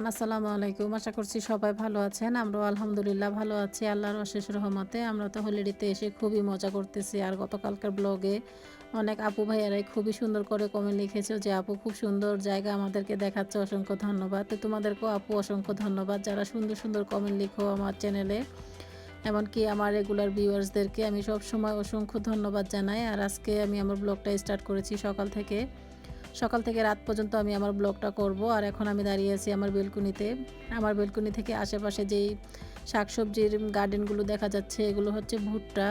Everyone, আসসালামু আলাইকুম। আশা করছি সবাই ভালো আছেন। আমরাও আলহামদুলিল্লাহ ভালো আছি আল্লাহর অশেষ রহমতে। আমরা তো হলিডেতে এসে খুবই মজা করতেছি। আর গতকালকার ব্লগে অনেক আপু ভাইয়ারাই খুবই সুন্দর করে কমেন্ট লিখেছো যে আপু খুব সুন্দর জায়গা আমাদেরকে দেখাচ্ছে, অসংখ্য ধন্যবাদ। তো তোমাদেরকেও আপু অসংখ্য ধন্যবাদ যারা সুন্দর সুন্দর কমেন্ট লিখো আমার চ্যানেলে। এমনকি আমার রেগুলার ভিউয়ার্সদেরকে আমি সবসময় অসংখ্য ধন্যবাদ জানাই। আর আজকে আমি আমার ব্লগটা স্টার্ট করেছি সকাল থেকে রাত পর্যন্ত আমি আমার ব্লগটা করব। আর এখন আমি দাঁড়িয়ে আছি আমার বেলকনিতে। আমার বেলকনি থেকে আশেপাশে যেই শাকসবজির গার্ডেনগুলো দেখা যাচ্ছে এগুলো হচ্ছে ভুট্টা।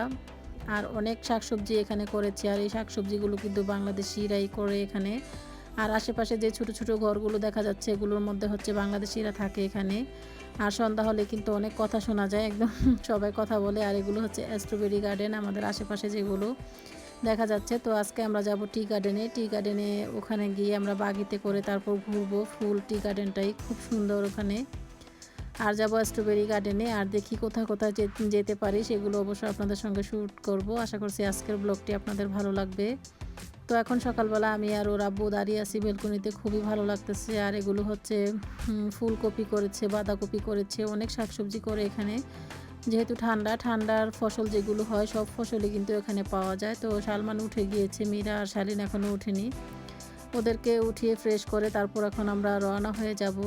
আর অনেক শাকসবজি এখানে করেছে, আর এই শাকসবজিগুলো কিন্তু বাংলাদেশিরাই করে এখানে। আর আশেপাশে যে ছোট ছোট ঘরগুলো দেখা যাচ্ছে এগুলোর মধ্যে হচ্ছে বাংলাদেশিরা থাকে এখানে। আর সন্ধ্যা হলে কিন্তু অনেক কথা শোনা যায়, একদম সবাই কথা বলে। আর এগুলো হচ্ছে স্ট্রবেরি গার্ডেন আমাদের আশেপাশে যেগুলো দেখা যাচ্ছে। তো আজকে আমরা যাব টি গার্ডেনে ওখানে গিয়ে আমরা বাগিতে করে তারপর ঘুরবো ফুল। টি গার্ডেনটাই খুব সুন্দর ওখানে। আর যাব স্ট্রবেরি গার্ডেনে, আর দেখি কোথায় কোথায় যেতে পারি সেগুলো অবশ্যই আপনাদের সঙ্গে শ্যুট করব। আশা করছি আজকের ব্লগটি আপনাদের ভালো লাগবে। তো এখন সকালবেলা আমি আর ওর আব্বু দাঁড়িয়ে আছি বেলকনিতে, খুবই ভালো লাগতেছে। আর এগুলো হচ্ছে ফুলকপি করেছে, বাঁধাকপি করেছে, অনেক শাকসবজি করে এখানে। যেহেতু ঠান্ডার ফসল যেগুলো হয় সব ফসলই কিন্তু এখানে পাওয়া যায়। তো সালমান উঠে গিয়েছে, মীরা আর শালীন এখনও ওঠেনি। ওদেরকে উঠিয়ে ফ্রেশ করে তারপর এখন আমরা রওনা হয়ে যাব।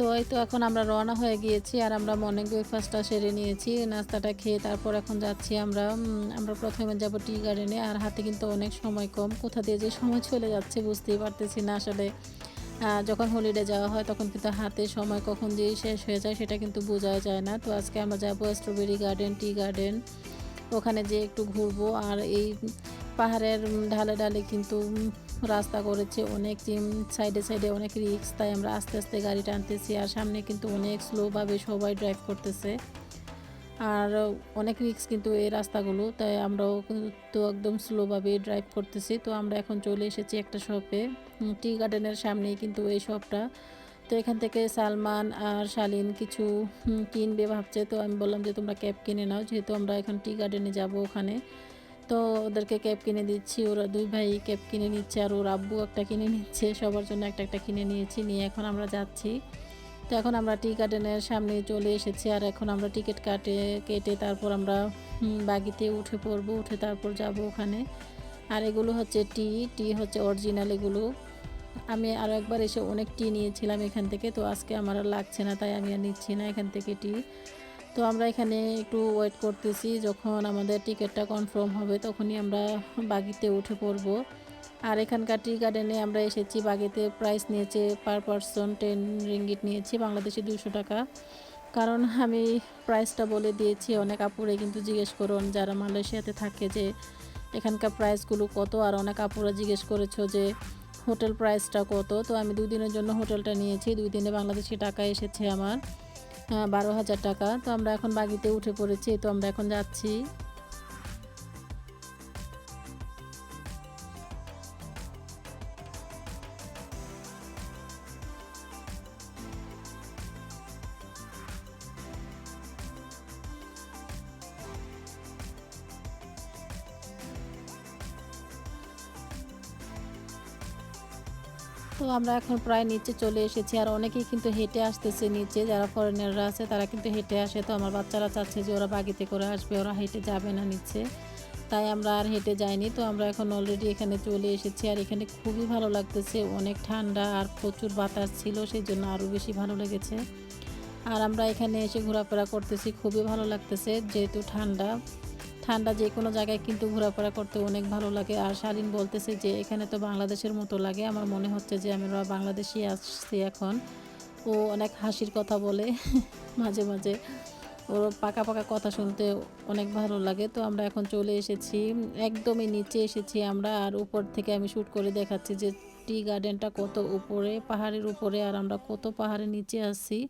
তো এই তো এখন আমরা রওনা হয়ে গিয়েছি, আর আমরা মর্নিং ব্রেকফাস্টটা সেরে নিয়েছি, নাস্তাটা খেয়ে তারপর এখন যাচ্ছি আমরা প্রথমে যাব টি গার্ডেনে। আর হাতে কিন্তু অনেক সময় কম, কোথা দিয়ে যে সময় চলে যাচ্ছে বুঝতেই পারতেছি না আসলে। যখন হলিডে যাওয়া হয় তখন কিন্তু হাতে সময় কখন দিয়ে শেষ হয়ে যায় সেটা কিন্তু বোঝা যায় না। তো আজকে আমরা যাব স্ট্রবেরি গার্ডেন, টি গার্ডেন, ওখানে যেয়ে একটু ঘুরবো। আর এই পাহাড়ের ঢালে ঢালে কিন্তু রাস্তা করেছে অনেক, সাইডে সাইডে অনেক রিস্ক, তাই আমরা আস্তে আস্তে গাড়ি টানতেছি। আর সামনে কিন্তু অনেক স্লোভাবে সবাই ড্রাইভ করতেছে, আর অনেক রিস্ক কিন্তু এই রাস্তাগুলো, তাই আমরাও কিন্তু একদম স্লোভাবে ড্রাইভ করতেছি। তো আমরা এখন চলে এসেছি একটা শপে, টি গার্ডেনের সামনেই কিন্তু এই শপটা। তো এখান থেকে সালমান আর শালীন কিছু কিনবে ভাবছে। তো আমি বললাম যে তোমরা ক্যাপ কিনে নাও, যেহেতু আমরা এখন টি গার্ডেনে যাব ওখানে। তো ওদেরকে ক্যাপ কিনে দিচ্ছি, ওরা দুই ভাই ক্যাপ কিনে নিচ্ছে, আর ওর আব্বু একটা কিনে নিচ্ছে, সবার জন্য একটা একটা কিনে নিয়েছি, নিয়ে এখন আমরা যাচ্ছি। তো এখন আমরা টি গার্ডেনের সামনে চলে এসেছি, আর এখন আমরা টিকিট কেটে তারপর আমরা বাগিতে উঠে পড়বো, উঠে তারপর যাব ওখানে। আর এগুলো হচ্ছে টি হচ্ছে অরিজিনাল এগুলো। আমি আরও একবার এসে অনেক টি নিয়েছিলাম এখান থেকে, তো আজকে আমার আর লাগছে না, তাই আমি আর নিচ্ছি না এখান থেকে টি। তো আমরা এখানে একটু ওয়েট করতেছি, যখন আমাদের টিকিটটা কনফার্ম হবে তখনই আমরা বাগিতে উঠে পড়ব। আর এখানকার টি গার্ডেনে আমরা এসেছি, বাগিতে প্রাইস নিয়েছে পার পারসন 10 রিঙ্গিট নিয়েছি, বাংলাদেশি 200 টাকা। কারণ আমি প্রাইসটা বলে দিয়েছি, অনেক আপুরে কিন্তু জিজ্ঞেস করুন যারা মালয়েশিয়াতে থাকে যে এখানকার প্রাইসগুলো কত। আর অনেক আপুরা জিজ্ঞেস করেছো যে হোটেল প্রাইসটা কত। তো আমি 2 দিনের জন্য হোটেলটা নিয়েছি, 2 দিনে বাংলাদেশি টাকা এসেছে আমার 12,000 টাকা। তো আমরা এখন বাগিতে উঠে পড়েছি, তো আমরা এখন যাচ্ছি। তো আমরা এখন প্রায় নিচে চলে এসেছি, আর অনেকেই কিন্তু হেঁটে আসতেছে নিচে, যারা ফরেনাররা আছে তারা কিন্তু হেঁটে আসে। তো আমার বাচ্চারা চাচ্ছে যে ওরা বাগিতে করে আসবে, ওরা হেঁটে যাবে না নিচে, তাই আমরা আর হেঁটে যাইনি। তো আমরা এখন অলরেডি এখানে চলে এসেছি, আর এখানে খুবই ভালো লাগতেছে, অনেক ঠান্ডা আর প্রচুর বাতাস ছিল, সেই জন্য আরও বেশি ভালো লেগেছে। আর আমরা এখানে এসে ঘোরাফেরা করতেছি, খুবই ভালো লাগতেছে, যেহেতু ঠান্ডা ঠান্ডা যে কোনো জায়গায় কিন্তু ঘোরাফেরা করতে অনেক ভালো লাগে। আর শালীন বলতেছে যে এখানে তো বাংলাদেশের মতো লাগে, আমার মনে হচ্ছে যে আমরা বাংলাদেশে আসছি এখন। ও অনেক হাসির কথা বলে মাঝে মাঝে, ওর পাকা পাকা কথা শুনতে অনেক ভালো লাগে। তো আমরা এখন চলে এসেছি, একদমই নিচে এসেছি আমরা, আর উপর থেকে আমি শ্যুট করে দেখাচ্ছি যে টি গার্ডেনটা কত উপরে, পাহাড়ের উপরে, আর আমরা কত পাহাড়ের নিচে আছি।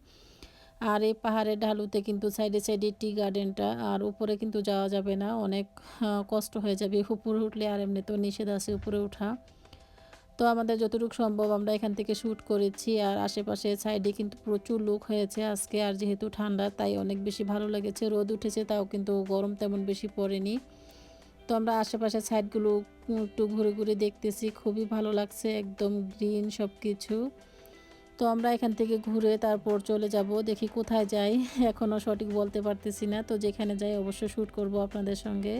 আর এই পাহাড়ের ঢালুতে কিন্তু সাইডে সাইডে টি গার্ডেনটা, আর উপরে কিন্তু যাওয়া যাবে না, অনেক কষ্ট হয়ে যাবে উপরে উঠলে, আর এমনি তো নিষেধ আছে উপরে ওঠা। তো আমাদের যতটুকু সম্ভব আমরা এখান থেকে শ্যুট করেছি। আর আশেপাশে সাইডে কিন্তু প্রচুর লোক হয়েছে আজকে। আর যেহেতু ঠান্ডা তাই অনেক বেশি ভালো লেগেছে। রোদ উঠেছে তাও কিন্তু গরম তেমন বেশি পড়েনি। তো আমরা আশেপাশের সাইডগুলো একটু ঘুরে ঘুরে দেখতেছি, খুবই ভালো লাগছে, একদম গ্রিন সব কিছু। তো আমরা এখান থেকে ঘুরে তারপর চলে যাব, দেখি কোথায় যাই এখনও সঠিক বলতে পারতেছি না। তো যেখানে যাই অবশ্যই শ্যুট করব আপনাদের সঙ্গে।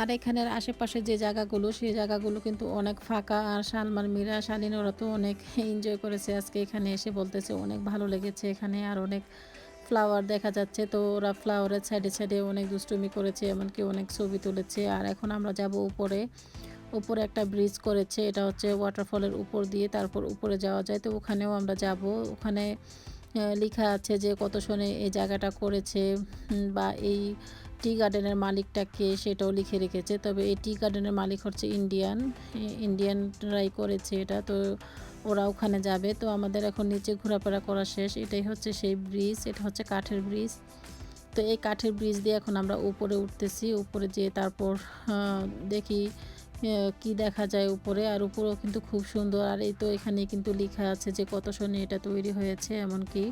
আর এখানের আশেপাশে যে জায়গাগুলো সেই জায়গাগুলো কিন্তু অনেক ফাঁকা। আর সালমান, মীরা, শালীন ওরা তো অনেক এনজয় করেছে আজকে এখানে এসে, বলতেছে অনেক ভালো লেগেছে এখানে। আর অনেক ফ্লাওয়ার দেখা যাচ্ছে, তো ওরা ফ্লাওয়ারের সাইডে সাইডে অনেক দুষ্টুমি করেছে, এমনকি অনেক ছবি তুলেছে। আর এখন আমরা যাব উপরে। উপরে একটা ব্রিজ করেছে, এটা হচ্ছে ওয়াটারফলের উপর দিয়ে তারপর উপরে যাওয়া যায়। তো ওখানেও আমরা যাব। ওখানে লেখা আছে যে কত সনে এই জায়গাটা করেছে, বা এই টি গার্ডেনের মালিকটা কে সেটাও লিখে রেখেছে। তবে এই টি গার্ডেনের মালিক হচ্ছে ইন্ডিয়ানরাই করেছে এটা। তো ওরা ওখানে যাবে। তো আমাদের এখন নিচে ঘোরাফেরা করা শেষ। এটাই হচ্ছে সেই ব্রিজ, এটা হচ্ছে কাঠের ব্রিজ। তো এই কাঠের ব্রিজ দিয়ে এখন আমরা উপরে উঠতেছি। উপরে যেয়ে তারপর দেখি কি দেখা যায় উপরে। আর উপরেও কিন্তু খুব সুন্দর। আর এই তো এখানে কিন্তু লেখা আছে যে কত সনে এটা তৈরি হয়েছে, এমনকি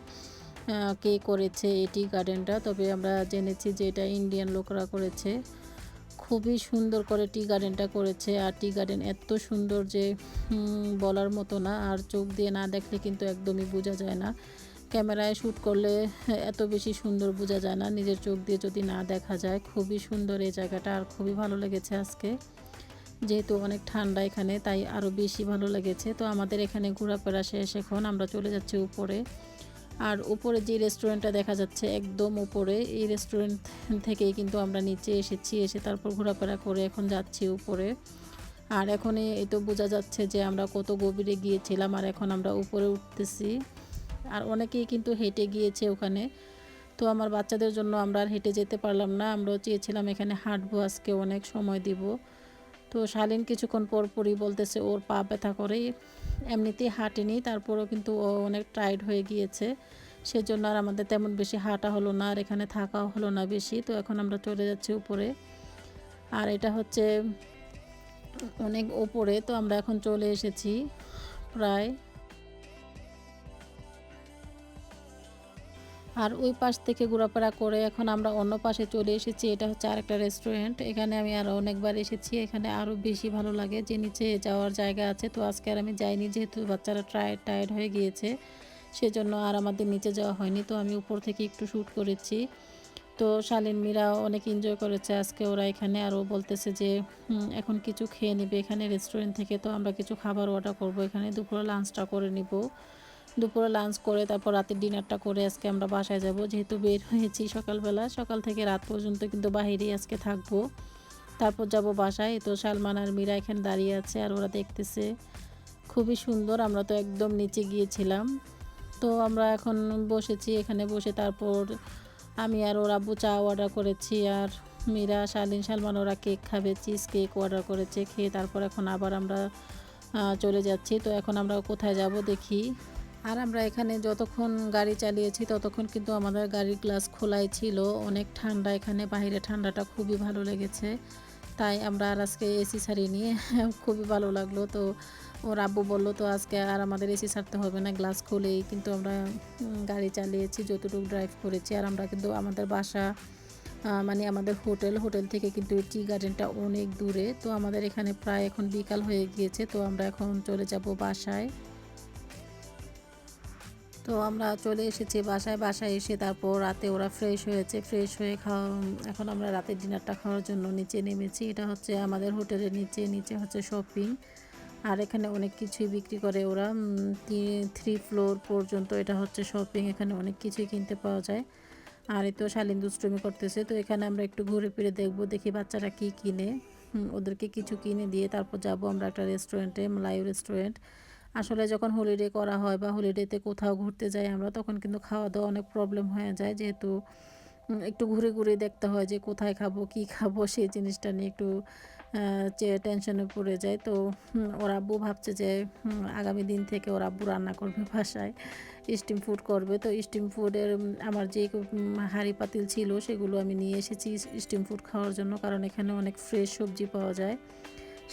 কে করেছে এই টি গার্ডেনটা। তবে আমরা জেনেছি যে এটা ইন্ডিয়ান লোকরা করেছে। খুবই সুন্দর করে টি গার্ডেনটা করেছে। আর টি গার্ডেন এত সুন্দর যে বলার মতো না। আর চোখ দিয়ে না দেখলে কিন্তু একদমই বোঝা যায় না। ক্যামেরায় শ্যুট করলে এত বেশি সুন্দর বোঝা যায় না, নিজের চোখ দিয়ে যদি না দেখা যায়। খুবই সুন্দর এই জায়গাটা, আর খুবই ভালো লেগেছে আজকে। যেহেতু অনেক ঠান্ডা এখানে তাই আরও বেশি ভালো লেগেছে। তো আমাদের এখানে ঘোরাফেরা শেষ, এখন আমরা চলে যাচ্ছি উপরে। আর উপরে যে রেস্টুরেন্টটা দেখা যাচ্ছে একদম উপরে, এই রেস্টুরেন্ট থেকেই কিন্তু আমরা নিচে এসেছি, এসে তারপর ঘোরাফেরা করে এখন যাচ্ছি উপরে। আর এখন এই তো বোঝা যাচ্ছে যে আমরা কত গভীরে গিয়েছিলাম, আর এখন আমরা উপরে উঠতেছি। আর অনেকেই কিন্তু হেঁটে গিয়েছে ওখানে। তো আমার বাচ্চাদের জন্য আমরা আর হেঁটে যেতে পারলাম না, আমরাও চেয়েছিলাম এখানে হাঁটবো, আজকে অনেক সময় দিব। তো শালীন কিছুক্ষণ পরপরই বলতেছে ওর পা ব্যথা করে, এমনিতেই হাঁটেনি, তারপরও কিন্তু ও অনেক টায়ার্ড হয়ে গিয়েছে। সেজন্য আর আমাদের তেমন বেশি হাঁটা হলো না, আর এখানে থাকাও হলো না বেশি। তো এখন আমরা চলে যাচ্ছি উপরে। আর এটা হচ্ছে অনেক ওপরে, তো আমরা এখন চলে এসেছি প্রায়। আর ওই পাশ থেকে ঘোরাফেরা করে এখন আমরা অন্য পাশে চলে এসেছি। এটা হচ্ছে আরেকটা রেস্টুরেন্ট, এখানে আমি আরও অনেকবার এসেছি। এখানে আরও বেশি ভালো লাগে, যে নিচে যাওয়ার জায়গা আছে। তো আজকে আর আমি যাইনি, যেহেতু বাচ্চারা টায়ার্ড হয়ে গিয়েছে, সেজন্য আর আমাদের নিচে যাওয়া হয়নি। তো আমি উপর থেকে একটু শ্যুট করেছি। তো শালীন, মীরা অনেক এনজয় করেছে আজকে ওরা এখানে। আরও বলতেছে যে এখন কিছু খেয়ে নেবে এখানে রেস্টুরেন্ট থেকে। তো আমরা কিছু খাবার অর্ডার করব এখানে, দুপুরে লাঞ্চটা করে নিব। দুপুরে লাঞ্চ করে তারপর রাতের ডিনারটা করে আজকে আমরা বাসায় যাব, যেহেতু বের হয়েছি সকালবেলা, সকাল থেকে রাত পর্যন্ত কিন্তু বাহিরেই আজকে থাকবো। তারপর যাব বাসায়। তো সালমান আর মীরা এখানে দাঁড়িয়ে আছে আর ওরা দেখতেছে, খুবই সুন্দর। আমরা তো একদম নিচে গিয়েছিলাম। তো আমরা এখন বসেছি এখানে, বসে তারপর আমি আর ওর আব্বু চা অর্ডার করেছি। আর মীরা, শালীন, সালমান ওরা কেক খাবে, চিজ কেক অর্ডার করেছে। খেয়ে তারপর এখন আবার আমরা চলে যাচ্ছি। তো এখন আমরা কোথায় যাব দেখি। আর আমরা এখানে যতক্ষণ গাড়ি চালিয়েছি ততক্ষণ কিন্তু আমাদের গাড়ির গ্লাস খোলাই ছিল। অনেক ঠান্ডা এখানে, বাইরে ঠান্ডাটা খুবই ভালো লেগেছে। তাই আমরা আর আজকে এসি ছাড়িনি খুবই ভালো লাগলো। তো ওর আব্বু বললো তো আজকে আর আমাদের এসি ছাড়তে হবে না, গ্লাস খুলেই কিন্তু আমরা গাড়ি চালিয়েছি, যতটুকু ড্রাইভ করেছি। আর আমরা কিন্তু আমাদের বাসা মানে আমাদের হোটেল থেকে কিন্তু এই টি গার্ডেনটা অনেক দূরে। তো আমাদের এখানে প্রায় এখন বিকাল হয়ে গিয়েছে। তো আমরা এখন চলে যাব বাসায়। তো আমরা চলে এসেছি বাসায়। বাসায় এসে তারপর রাতে ওরা ফ্রেশ হয়েছে, ফ্রেশ হয়ে এখন আমরা রাতের ডিনারটা খাওয়ার জন্য নিচে নেমেছি। এটা হচ্ছে আমাদের হোটেলের নিচে, নিচে হচ্ছে শপিং। আর এখানে অনেক কিছুই বিক্রি করে ওরা, 3 ফ্লোর পর্যন্ত এটা হচ্ছে শপিং। এখানে অনেক কিছুই কিনতে পাওয়া যায়। আর এই তো শালীন দুষ্টুমি করতেছে। তো এখানে আমরা একটু ঘুরে ফিরে দেখবো, দেখি বাচ্চারা কি কিনে। ওদেরকে কিছু কিনে দিয়ে তারপর যাব আমরা একটা রেস্টুরেন্টে, মালায়ু রেস্টুরেন্ট। আসলে যখন হলিডে করা হয় বা হলিডেতে কোথাও ঘুরতে যাই আমরা, তখন কিন্তু খাওয়া দাওয়া অনেক প্রবলেম হয়ে যায়, যেহেতু একটু ঘুরে, ঘুরে দেখতে হয় যে কোথায় খাবো, কি খাবো সেই জিনিসটা নিয়ে একটু টেনশনে পড়ে যায়। তো ওর আব্বু ভাবছে যে আগামী দিন থেকে ওর আব্বু রান্না করবে বাসায়, স্টিম ফুড করবে। তো স্টিম ফুডের আমার যে হাঁড়ি পাতিল ছিল সেগুলো আমি নিয়ে এসেছি স্টিম ফুড খাওয়ার জন্য, কারণ এখানে অনেক ফ্রেশ সবজি পাওয়া যায়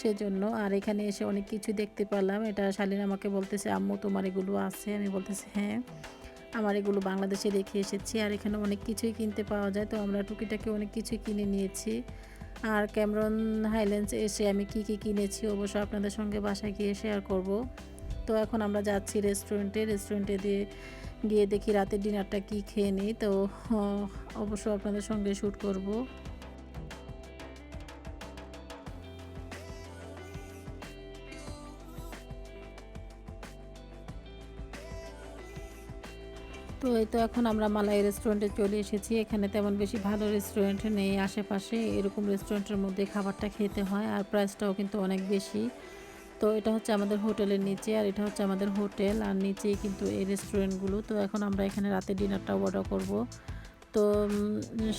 সেজন্য। আর এখানে এসে অনেক কিছু দেখতে পেলাম। এটা শালীন আমাকে বলতেছে, আম্মু তোমার এগুলো আছে? আমি বলতেছি হ্যাঁ, আমার এগুলো বাংলাদেশে রেখে এসেছি। আর এখানে অনেক কিছুই কিনতে পাওয়া যায়, তো আমরা টুকিটাকি অনেক কিছুই কিনে নিয়েছি। আর ক্যামেরন হাইল্যান্ডস এসে আমি কি কি কিনেছি অবশ্য আপনাদের সঙ্গে বাসায় গিয়ে শেয়ার করব। তো এখন আমরা যাচ্ছি রেস্টুরেন্টে গিয়ে দেখি রাতের ডিনারটা কি খেয়ে নিই। তো অবশ্য আপনাদের সঙ্গে শ্যুট করব। তো এই তো এখন আমরা মালাই রেস্টুরেন্টে চলে এসেছি। এখানে তেমন বেশি ভালো রেস্টুরেন্ট নেই আশেপাশে, এরকম রেস্টুরেন্টের মধ্যে খাবারটা খেতে হয়, আর প্রাইসটাও কিন্তু অনেক বেশি। তো এটা হচ্ছে আমাদের হোটেলের নিচে, আর এটা হচ্ছে আমাদের হোটেল, আর নিচেই কিন্তু এই রেস্টুরেন্টগুলো। তো এখন আমরা এখানে রাতের ডিনারটা অর্ডার করব। তো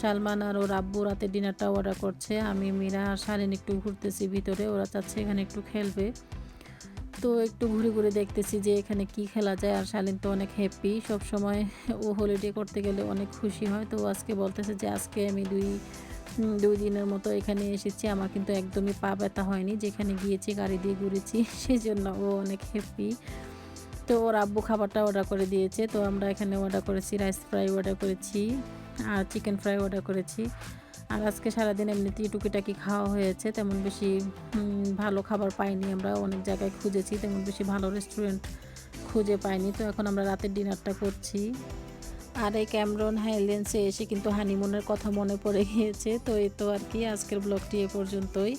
সালমান আর ওর আব্বু রাতের ডিনারটা অর্ডার করছে, আমি মীরা আর শালীন একটু ঘুরতেছি ভিতরে, ওরা চাচ্ছে এখানে একটু খেলবে। তো একটু ঘুরে ঘুরে দেখতেছি যে এখানে কি খেলা যায়। আর শালীন তো অনেক হ্যাপি, সবসময় ও হলিডে করতে গেলে অনেক খুশি হয়। তো আজকে বলতেছে যে আজকে আমি দুই দিনের মতো এখানে এসেছি, আমার কিন্তু একদমই পা ব্যথা হয়নি, যেখানে গিয়েছি গাড়ি দিয়ে ঘুরেছি সেই জন্য ও অনেক হ্যাপি। তো ওর আব্বু খাবারটা অর্ডার করে দিয়েছে। তো আমরা এখানে অর্ডার করেছি রাইস ফ্রাই অর্ডার করেছি, আর চিকেন ফ্রাই অর্ডার করেছি। আর আজকে সারাদিন এমনিতেই টুকিটাকি খাওয়া হয়েছে, তেমন বেশি ভালো খাবার পাইনি। আমরা অনেক জায়গায় খুঁজেছি, তেমন বেশি ভালো রেস্টুরেন্ট খুঁজে পাইনি। তো এখন আমরা রাতের ডিনারটা করছি। আর এই ক্যামেরন হাইল্যান্ডসে এসে কিন্তু হানিমুনের কথা মনে পড়ে গিয়েছে। তো এই তো আর কি, আজকের ব্লগটি এ পর্যন্তই।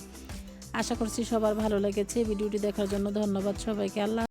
আশা করছি সবার ভালো লেগেছে। ভিডিওটি দেখার জন্য ধন্যবাদ সবাইকে। আল্লাহ।